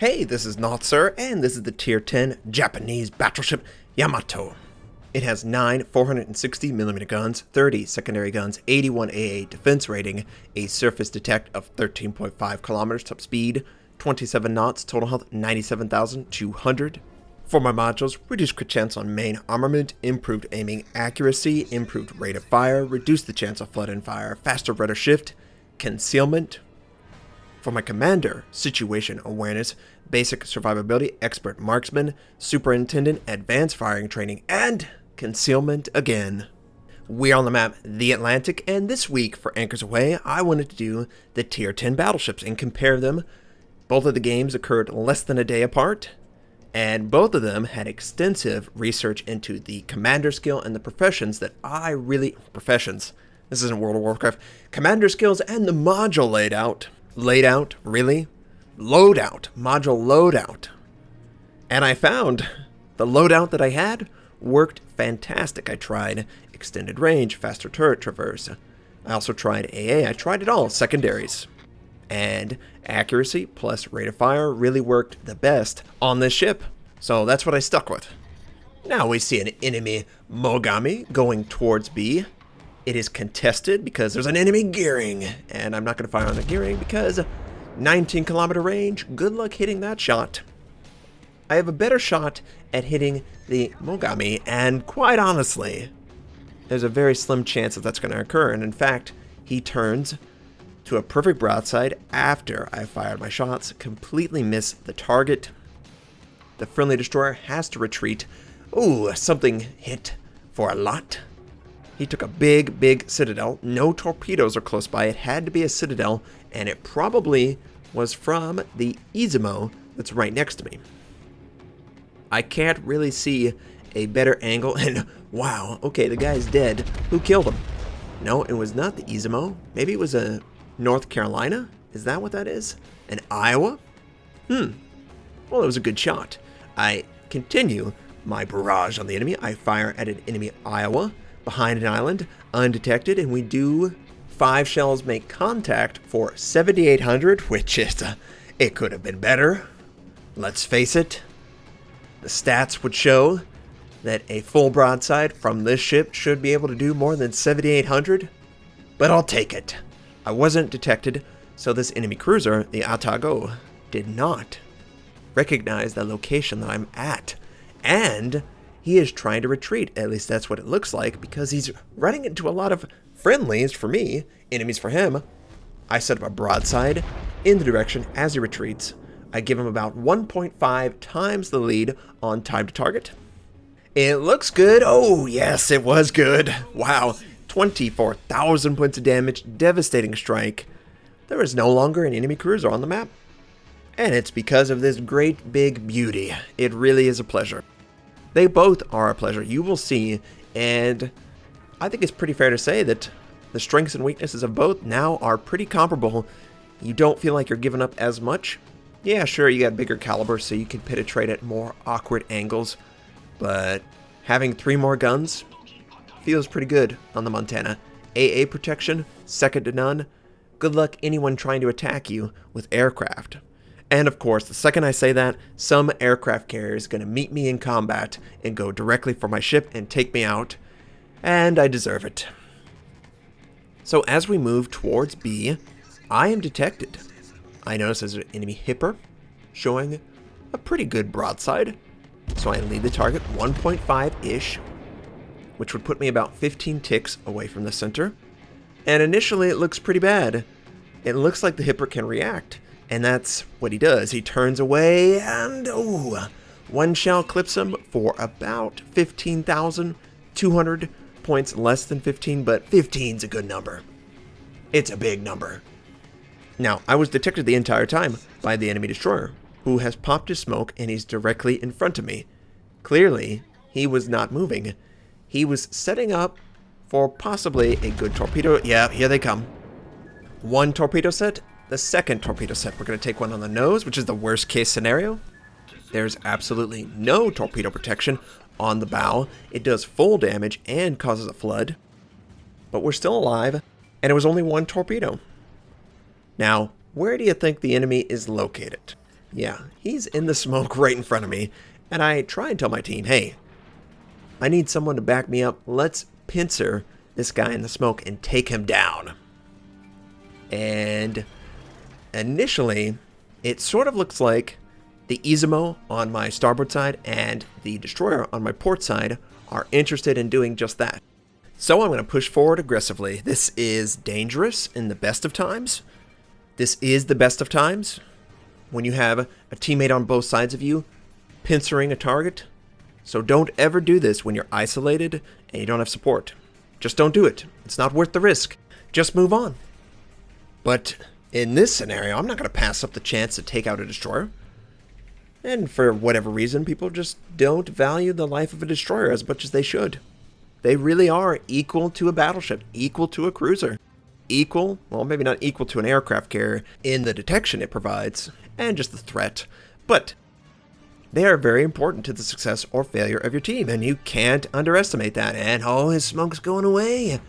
Hey, this is Notser, and this is the Tier 10 Japanese battleship Yamato. It has 9 460mm guns, 30 secondary guns, 81 AA defense rating, a surface detect of 13.5 kilometers top speed, 27 knots, total health 97,200. For my modules, reduced crit chance on main armament, improved aiming accuracy, improved rate of fire, reduced the chance of flood and fire, faster rudder shift, concealment. For my commander, situation awareness, basic survivability, expert marksman, superintendent, advanced firing training, and concealment again. We're on the map, the Atlantic, and this week for Anchors Aweigh, I wanted to do the Tier 10 battleships and compare them. Both of the games occurred less than a day apart, and both of them had extensive research into the commander skill and the professions that professions, this isn't World of Warcraft, commander skills and the module loadout, module loadout. And I found the loadout that I had worked fantastic. I tried extended range, faster turret traverse. I also tried AA. I tried it all, secondaries. And accuracy plus rate of fire really worked the best on this ship. So that's what I stuck with. Now we see an enemy Mogami going towards B. It is contested because there's an enemy gearing. And I'm not going to fire on the gearing because 19 kilometer range, good luck hitting that shot. I have a better shot at hitting the Mogami, and quite honestly, there's a very slim chance that that's going to occur. And in fact, he turns to a perfect broadside after I fired my shots, completely miss the target. The friendly destroyer has to retreat. Ooh, something hit for a lot. He took a big citadel. No torpedoes are close by. It had to be a citadel, and it probably was from the Izumo that's right next to me. I can't really see a better angle, and wow, okay, the guy's dead. Who killed him? No, it was not the Izumo. Maybe it was a North Carolina? Is that what that is? An Iowa? Well, it was a good shot. I continue my barrage on the enemy. I fire at an enemy Iowa behind an island, undetected, and we do 5 shells make contact for 7,800, which is, it could have been better. Let's face it. The stats would show that a full broadside from this ship should be able to do more than 7,800, but I'll take it. I wasn't detected, so this enemy cruiser, the Atago, did not recognize the location that I'm at. And he is trying to retreat, at least that's what it looks like, because he's running into a lot of friendlies for me, enemies for him. I set up a broadside in the direction as he retreats. I give him about 1.5 times the lead on time to target. It looks good. Oh, yes, it was good. Wow. 24,000 points of damage, devastating strike. There is no longer an enemy cruiser on the map. And it's because of this great big beauty. It really is a pleasure. They both are a pleasure, you will see, and I think it's pretty fair to say that the strengths and weaknesses of both now are pretty comparable. You don't feel like you're giving up as much. Yeah, sure, you got bigger caliber, so you can penetrate at more awkward angles, but having 3 more guns feels pretty good on the Montana. AA protection, second to none. Good luck anyone trying to attack you with aircraft. And of course, the second I say that, some aircraft carrier is going to meet me in combat and go directly for my ship and take me out, and I deserve it. So as we move towards B, I am detected. I notice there's an enemy hipper showing a pretty good broadside, so I lead the target 1.5-ish, which would put me about 15 ticks away from the center. And initially it looks pretty bad. It looks like the hipper can react, and that's what he does. He turns away, and one shell clips him for about 15,200 points, less than 15, but 15's a good number. It's a big number. Now, I was detected the entire time by the enemy destroyer, who has popped his smoke and he's directly in front of me. Clearly, he was not moving. He was setting up for possibly a good torpedo. Yeah, here they come. 1 torpedo set. The second torpedo set, we're going to take one on the nose, which is the worst case scenario. There's absolutely no torpedo protection on the bow. It does full damage and causes a flood. But we're still alive, and it was only 1 torpedo. Now, where do you think the enemy is located? Yeah, he's in the smoke right in front of me. And I try and tell my team, hey, I need someone to back me up. Let's pincer this guy in the smoke and take him down. And initially, it sort of looks like the Izumo on my starboard side and the destroyer on my port side are interested in doing just that. So I'm going to push forward aggressively. This is dangerous in the best of times. This is the best of times. When you have a teammate on both sides of you pincering a target. So don't ever do this when you're isolated and you don't have support. Just don't do it. It's not worth the risk. Just move on. But in this scenario, I'm not going to pass up the chance to take out a destroyer. And for whatever reason, people just don't value the life of a destroyer as much as they should. They really are equal to a battleship, equal to a cruiser, equal, well, maybe not equal to an aircraft carrier in the detection it provides, and just the threat, but they are very important to the success or failure of your team, and you can't underestimate that. And oh, his smoke's going away.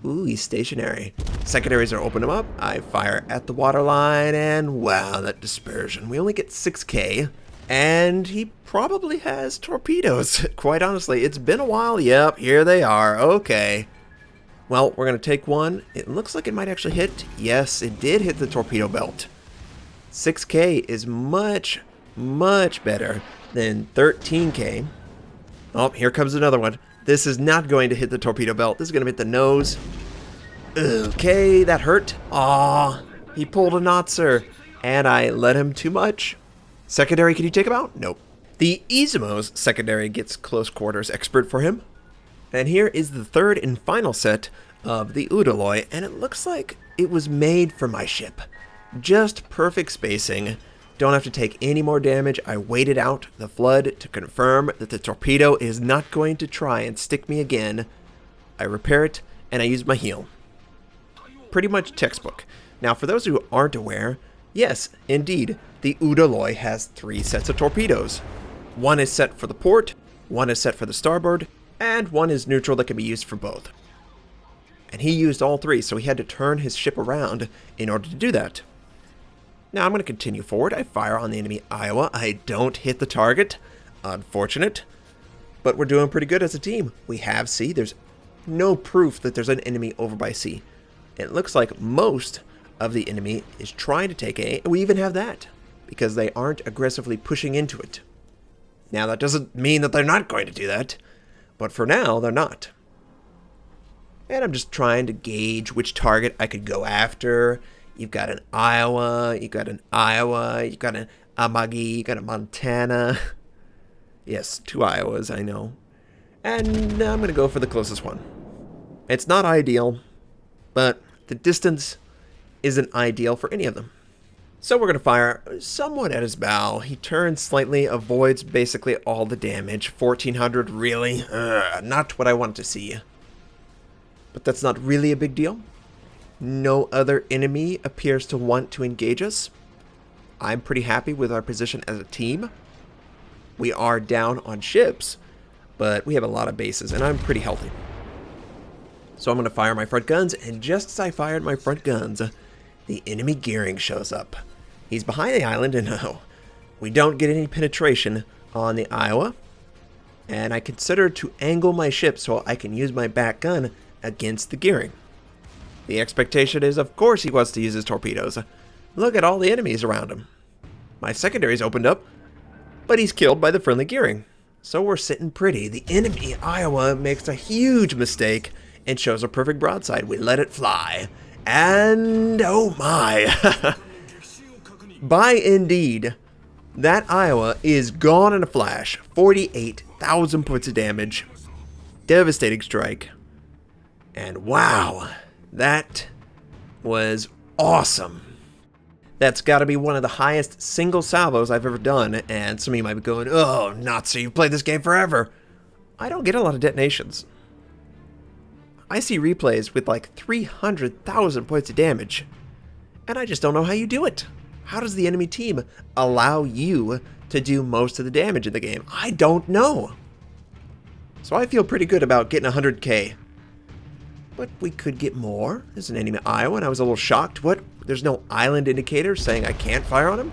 Ooh, he's stationary. Secondaries are opening him up. I fire at the waterline, and wow, that dispersion. We only get 6K. And he probably has torpedoes. Quite honestly, it's been a while. Yep, here they are. Okay. Well, we're going to take one. It looks like it might actually hit. Yes, it did hit the torpedo belt. 6K is much, much better than 13K. Oh, here comes another one. This is not going to hit the torpedo belt. This is going to hit the nose. Okay, that hurt. Aw, he pulled a Notser, and I let him too much. Secondary, can you take him out? Nope. The Izumo's secondary gets close quarters expert for him. And here is the third and final set of the Udaloi, and it looks like it was made for my ship. Just perfect spacing. Don't have to take any more damage. I waited out the flood to confirm that the torpedo is not going to try and stick me again. I repair it, and I use my heal. Pretty much textbook. Now, for those who aren't aware, yes, indeed, the Udaloi has 3 sets of torpedoes. One is set for the port, one is set for the starboard, and one is neutral that can be used for both. And he used all 3, so he had to turn his ship around in order to do that. Now I'm going to continue forward. I fire on the enemy Iowa. I don't hit the target. Unfortunate. But we're doing pretty good as a team. We have C. There's no proof that there's an enemy over by C. It looks like most of the enemy is trying to take A. We even have that, because they aren't aggressively pushing into it. Now that doesn't mean that they're not going to do that, but for now they're not. And I'm just trying to gauge which target I could go after. You've got an Iowa, you've got an Aweigh, you've got a Montana. Yes, 2 Iowas, I know. And I'm going to go for the closest one. It's not ideal, but the distance isn't ideal for any of them. So we're going to fire somewhat at his bow. He turns slightly, avoids basically all the damage. 1400, really? Not what I wanted to see. But that's not really a big deal. No other enemy appears to want to engage us. I'm pretty happy with our position as a team. We are down on ships, but we have a lot of bases, and I'm pretty healthy. So I'm going to fire my front guns, and just as I fired my front guns, the enemy gearing shows up. He's behind the island, and we don't get any penetration on the Iowa. And I consider to angle my ship so I can use my back gun against the gearing. The expectation is, of course, he wants to use his torpedoes. Look at all the enemies around him. My secondary's opened up, but he's killed by the friendly gearing. So we're sitting pretty. The enemy Iowa makes a huge mistake and shows a perfect broadside. We let it fly. And oh my. By indeed, that Iowa is gone in a flash. 48,000 points of damage. Devastating strike. And wow, that was awesome. That's got to be one of the highest single salvos I've ever done. And some of you might be going, oh, Notser, you've played this game forever. I don't get a lot of detonations. I see replays with like 300,000 points of damage. And I just don't know how you do it. How does the enemy team allow you to do most of the damage in the game? I don't know. So I feel pretty good about getting 100k. But we could get more. There's an enemy Iowa, and I was a little shocked. What? There's no island indicator saying I can't fire on him?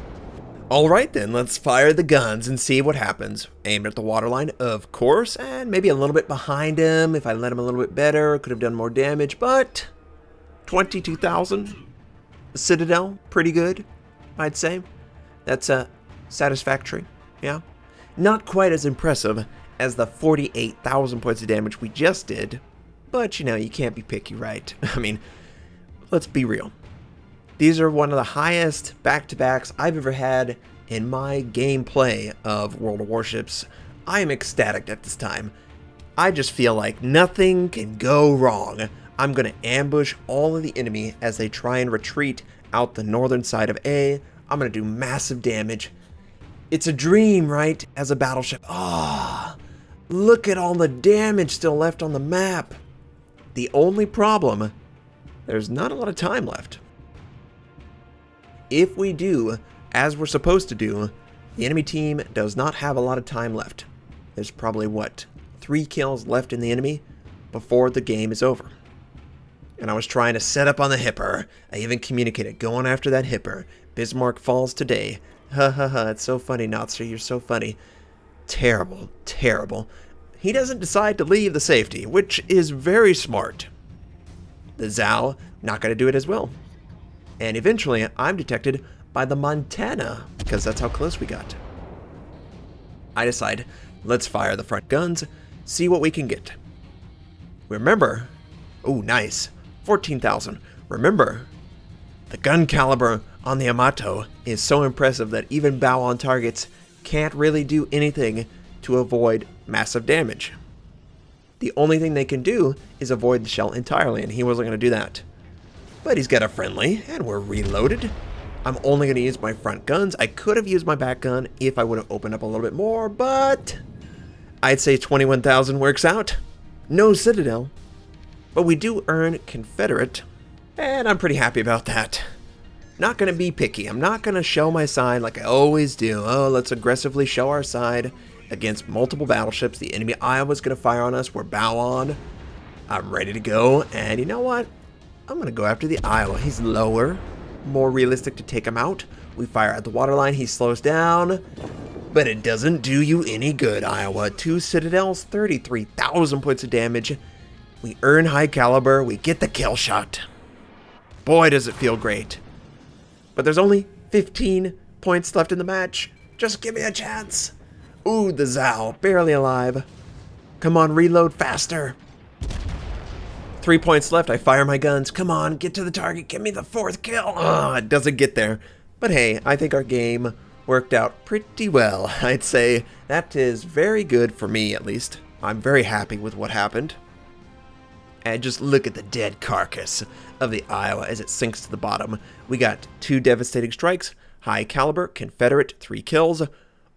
Alright then, let's fire the guns and see what happens. Aim at the waterline, of course, and maybe a little bit behind him. If I let him a little bit better, could have done more damage, but 22,000. Citadel, pretty good, I'd say. That's satisfactory, yeah. Not quite as impressive as the 48,000 points of damage we just did, but you know, you can't be picky, right? I mean, let's be real. These are one of the highest back-to-backs I've ever had in my gameplay of World of Warships. I am ecstatic at this time. I just feel like nothing can go wrong. I'm going to ambush all of the enemy as they try and retreat out the northern side of A. I'm going to do massive damage. It's a dream, right? As a battleship. Ah, look at all the damage still left on the map. The only problem, there's not a lot of time left. If we do as we're supposed to do, the enemy team does not have a lot of time left. There's probably, what, 3 kills left in the enemy before the game is over. And I was trying to set up on the hipper. I even communicated, going after that hipper. Bismarck falls today. Ha ha ha, it's so funny, Notser, you're so funny. Terrible, terrible. He doesn't decide to leave the safety, which is very smart. The Zhao, not going to do it as well. And eventually, I'm detected by the Montana, because that's how close we got. I decide, let's fire the front guns, see what we can get. Remember, oh nice, 14,000. Remember, the gun caliber on the Yamato is so impressive that even bow-on targets can't really do anything to avoid massive damage. The only thing they can do is avoid the shell entirely, and he wasn't going to do that. But he's got a friendly, and we're reloaded. I'm only going to use my front guns. I could have used my back gun if I would have opened up a little bit more, but I'd say 21,000 works out. No Citadel. But we do earn Confederate, and I'm pretty happy about that. Not going to be picky. I'm not going to show my side like I always do. Oh, let's aggressively show our side against multiple battleships. The enemy Iowa's going to fire on us. We're bow on. I'm ready to go, and you know what? I'm going to go after the Iowa. He's lower, more realistic to take him out. We fire at the waterline. He slows down, but it doesn't do you any good, Iowa. 2 Citadels, 33,000 points of damage. We earn high caliber. We get the kill shot. Boy, does it feel great. But there's only 15 points left in the match. Just give me a chance. Ooh, the Zhao, barely alive. Come on, reload faster. 3 points left. I fire my guns. Come on, get to the target. Give me the 4th kill. Oh, it doesn't get there. But hey, I think our game worked out pretty well. I'd say that is very good for me, at least. I'm very happy with what happened. And just look at the dead carcass of the Iowa as it sinks to the bottom. We got 2 devastating strikes, high caliber, Confederate, 3 kills,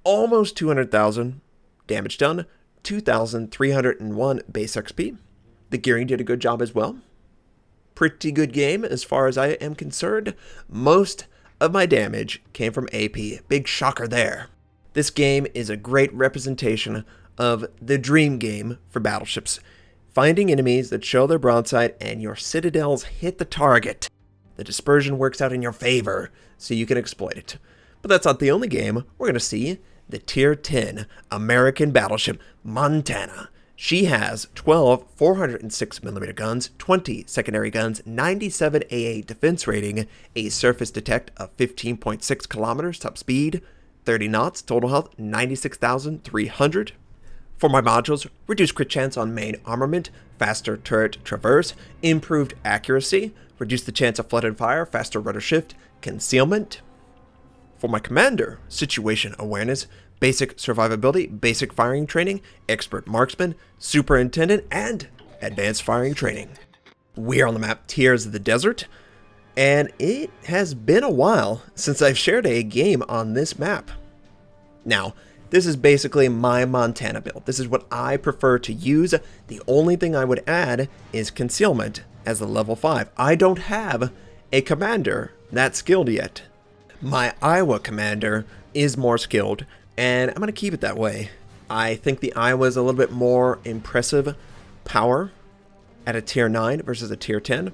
almost 200,000 damage done, 2,301 base XP. The gearing did a good job as well. Pretty good game as far as I am concerned. Most of my damage came from AP. Big shocker there. This game is a great representation of the dream game for battleships. Finding enemies that show their broadside and your citadels hit the target. The dispersion works out in your favor, so you can exploit it. But that's not the only game. We're going to see the Tier 10 American battleship Montana. She has 12 406mm guns, 20 secondary guns, 97 AA defense rating, a surface detect of 15.6 kilometers top speed, 30 knots, total health 96,300. For my modules, reduced crit chance on main armament, faster turret traverse, improved accuracy, reduce the chance of flood and fire, faster rudder shift, concealment. For my commander, situation awareness, basic survivability, basic firing training, expert marksman, superintendent, and advanced firing training. We're on the map Tears of the Desert, and it has been a while since I've shared a game on this map. Now, this is basically my Montana build. This is what I prefer to use. The only thing I would add is concealment as the level 5. I don't have a commander that skilled yet. My Iowa commander is more skilled, and I'm going to keep it that way. I think the Iowa is a little bit more impressive power at a tier 9 versus a tier 10.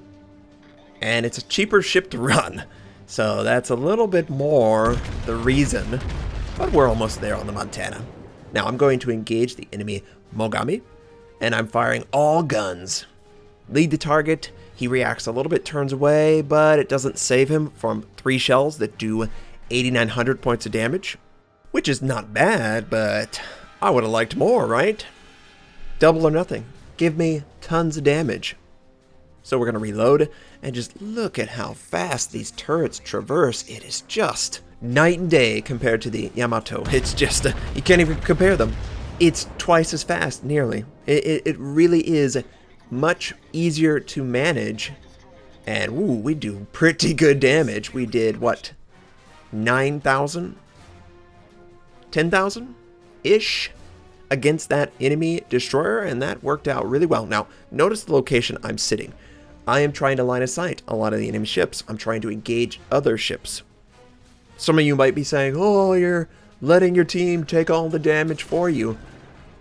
And it's a cheaper ship to run. So that's a little bit more the reason, but we're almost there on the Montana. Now I'm going to engage the enemy Mogami, and I'm firing all guns. Lead the target, he reacts a little bit, turns away, but it doesn't save him from 3 shells that do 8,900 points of damage, which is not bad, but I would have liked more, right? Double or nothing. Give me tons of damage. So we're going to reload, and just look at how fast these turrets traverse. It is just night and day compared to the Yamato. It's just, you can't even compare them. It's twice as fast, nearly. It really is much easier to manage. And, ooh, we do pretty good damage. We did, what, 9,000? 10,000-ish? Against that enemy destroyer, and that worked out really well. Now, notice the location I'm sitting. I am trying to line of sight a lot of the enemy ships. I'm trying to engage other ships. Some of you might be saying, oh, you're letting your team take all the damage for you.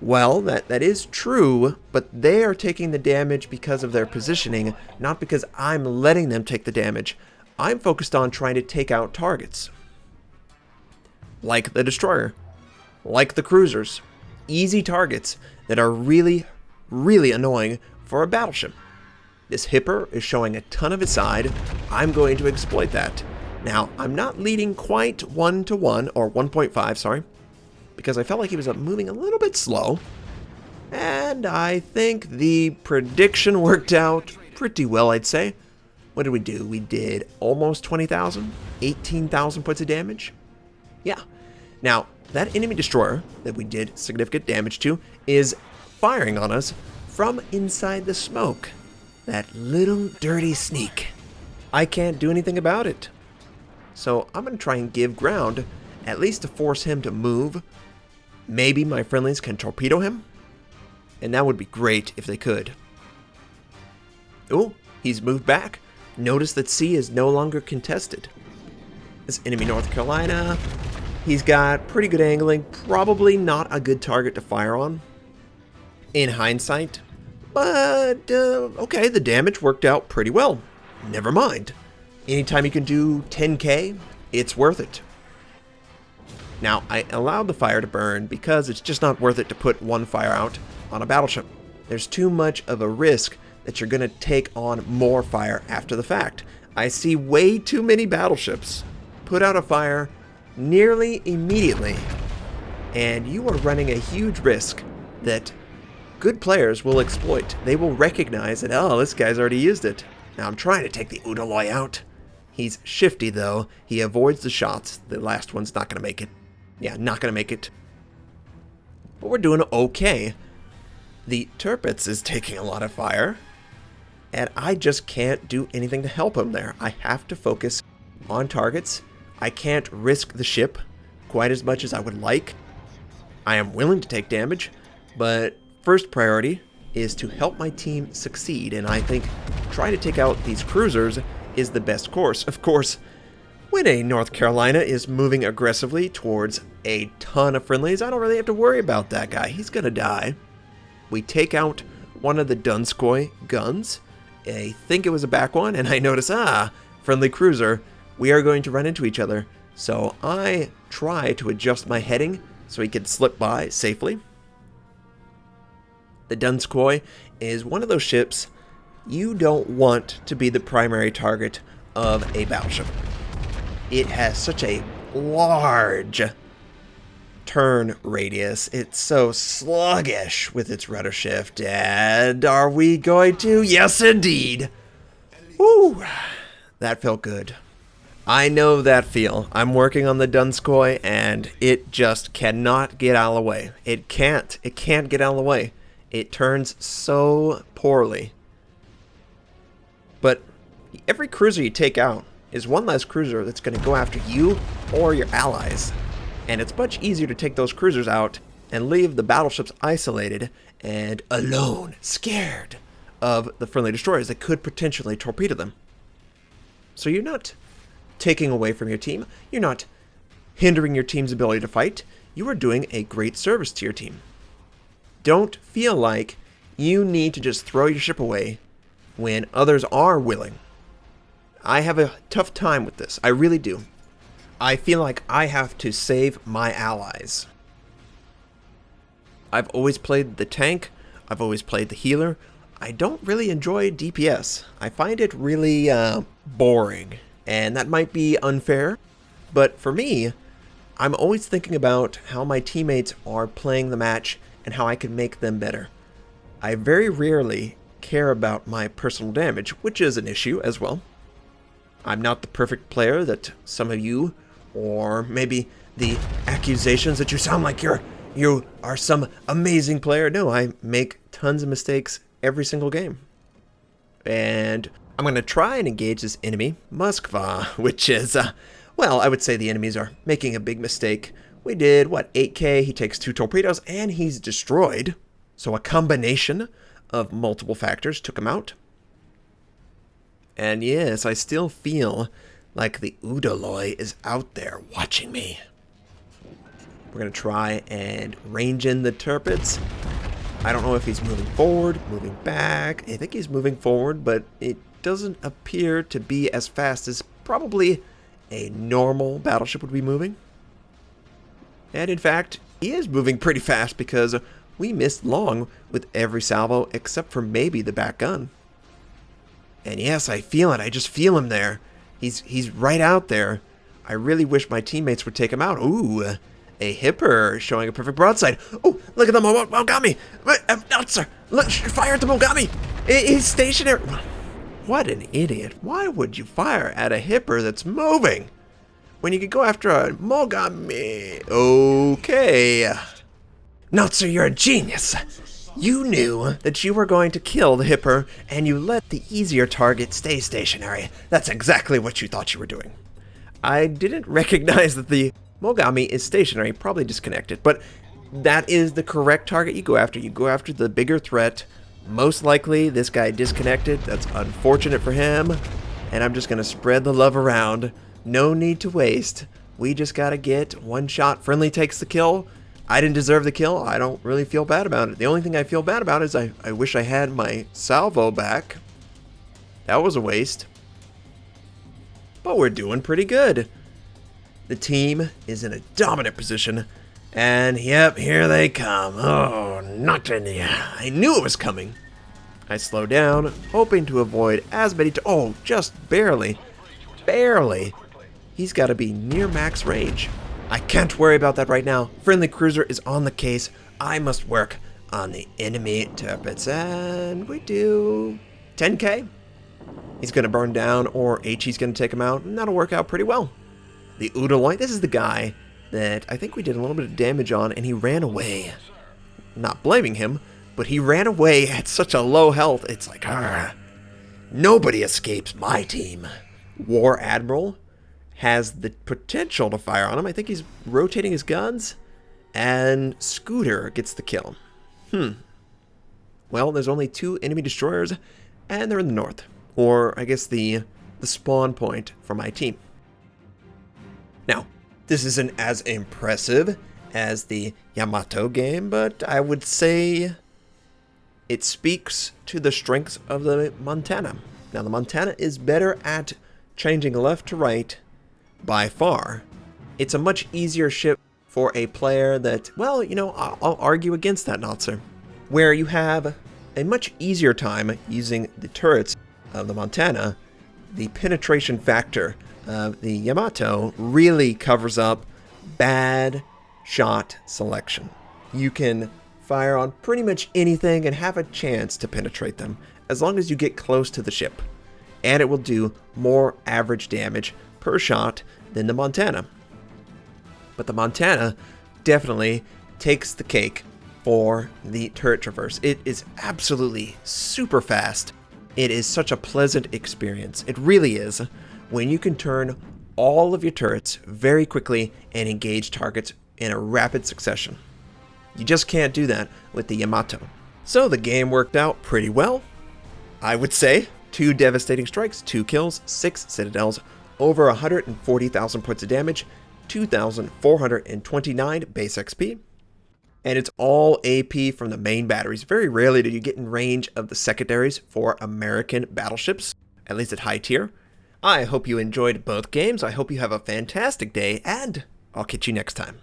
Well, that is true, but they are taking the damage because of their positioning, not because I'm letting them take the damage. I'm focused on trying to take out targets. Like the destroyer. Like the cruisers. Easy targets that are really, really annoying for a battleship. This Hipper is showing a ton of its side. I'm going to exploit that. Now, I'm not leading quite 1-to-1, or 1.5, sorry, because I felt like he was moving a little bit slow. And I think the prediction worked out pretty well, I'd say. What did we do? We did almost 20,000, 18,000 points of damage. Yeah. Now, that enemy destroyer that we did significant damage to is firing on us from inside the smoke. That little dirty sneak. I can't do anything about it. So I'm going to try and give ground, at least to force him to move. Maybe my friendlies can torpedo him. And that would be great if they could. Oh, he's moved back. Notice that C is no longer contested. This enemy North Carolina, he's got pretty good angling. Probably not a good target to fire on in hindsight. But, okay, the damage worked out pretty well. Never mind. Anytime you can do 10k, it's worth it. Now, I allowed the fire to burn because it's just not worth it to put one fire out on a battleship. There's too much of a risk that you're going to take on more fire after the fact. I see way too many battleships put out a fire nearly immediately, and you are running a huge risk that good players will exploit. They will recognize that, oh, this guy's already used it. Now I'm trying to take the Udaloy out. He's shifty, though. He avoids the shots. The last one's not going to make it. Yeah, not going to make it. But we're doing okay. The Tirpitz is taking a lot of fire, and I just can't do anything to help him there. I have to focus on targets. I can't risk the ship quite as much as I would like. I am willing to take damage, but first priority is to help my team succeed, and I think trying to take out these cruisers is the best course. Of course, when a North Carolina is moving aggressively towards a ton of friendlies, I don't really have to worry about that guy. He's gonna die. We take out one of the Donskoy guns. I think it was a back one, and I notice, friendly cruiser. We are going to run into each other. So I try to adjust my heading so he can slip by safely. The Donskoy is one of those ships you don't want to be the primary target of a battleship. It has such a large turn radius. It's so sluggish with its rudder shift. And are we going to? Yes, indeed. Woo! That felt good. I know that feel. I'm working on the Donskoy, and it just cannot get out of the way. It can't. It can't get out of the way. It turns so poorly. But every cruiser you take out is one less cruiser that's going to go after you or your allies. And it's much easier to take those cruisers out and leave the battleships isolated and alone, scared of the friendly destroyers that could potentially torpedo them. So you're not taking away from your team. You're not hindering your team's ability to fight. You are doing a great service to your team. Don't feel like you need to just throw your ship away when others are willing. I have a tough time with this. I really do. I feel like I have to save my allies. I've always played the tank. I've always played the healer. I don't really enjoy DPS. I find it really boring. And that might be unfair. But for me, I'm always thinking about how my teammates are playing the match and how I can make them better. I very rarely care about my personal damage, which is an issue as well. I'm not the perfect player that some of you, or maybe the accusations that you sound like you are some amazing player. No, I make tons of mistakes every single game. And I'm going to try and engage this enemy, Moskva, which is, well, I would say the enemies are making a big mistake. We did, 8k, he takes 2 torpedoes, and he's destroyed. So a combination of multiple factors took him out. And yes, I still feel like the Udaloi is out there watching me. We're going to try and range in the turrets. I don't know if he's moving forward, moving back. I think he's moving forward, but it doesn't appear to be as fast as probably a normal battleship would be moving. And in fact, he is moving pretty fast because we missed long with every salvo except for maybe the back gun. And yes, I feel it. I just feel him there. He's right out there. I really wish my teammates would take him out. Ooh, a hipper showing a perfect broadside. Oh, look at the Mogami. Notser, look, fire at the Mogami. He's stationary. What an idiot. Why would you fire at a hipper that's moving when you could go after a Mogami? Okay. Notser, you're a genius. You knew that you were going to kill the hipper, and you let the easier target stay stationary. That's exactly what you thought you were doing. I didn't recognize that the Mogami is stationary, probably disconnected, but that is the correct target you go after. You go after the bigger threat. Most likely, this guy disconnected. That's unfortunate for him, and I'm just going to spread the love around. No need to waste. We just got to get one shot. Friendly takes the kill. I didn't deserve the kill. I don't really feel bad about it. The only thing I feel bad about is I wish I had my salvo back. That was a waste. But we're doing pretty good. The team is in a dominant position. And yep, here they come. Oh, not in the... I knew it was coming. I slow down, hoping to avoid as many... Oh, just barely. Barely. He's got to be near max range. I can't worry about that right now. Friendly cruiser is on the case. I must work on the enemy turrets. And we do 10k. He's going to burn down, or HE's going to take him out, and that'll work out pretty well. The Udaloi, this is the guy that I think we did a little bit of damage on, and he ran away. Not blaming him, but he ran away at such a low health. It's like, nobody escapes my team. War Admiral has the potential to fire on him. I think he's rotating his guns, and Scooter gets the kill. Well, there's only 2 enemy destroyers, and they're in the north, or I guess the spawn point for my team. Now, this isn't as impressive as the Yamato game, but I would say it speaks to the strengths of the Montana. Now, the Montana is better at changing left to right by far. It's a much easier ship for a player that, well, you know, I'll argue against that, Notser, where you have a much easier time using the turrets of the Montana. The penetration factor of the Yamato really covers up bad shot selection. You can fire on pretty much anything and have a chance to penetrate them as long as you get close to the ship, and it will do more average damage per shot than the Montana. But the Montana definitely takes the cake for the turret traverse. It is absolutely super fast. It is such a pleasant experience. It really is, when you can turn all of your turrets very quickly and engage targets in a rapid succession. You just can't do that with the Yamato. So the game worked out pretty well, I would say. 2 devastating strikes, 2 kills, 6 citadels, over 140,000 points of damage, 2,429 base XP. And it's all AP from the main batteries. Very rarely do you get in range of the secondaries for American battleships, at least at high tier. I hope you enjoyed both games. I hope you have a fantastic day, and I'll catch you next time.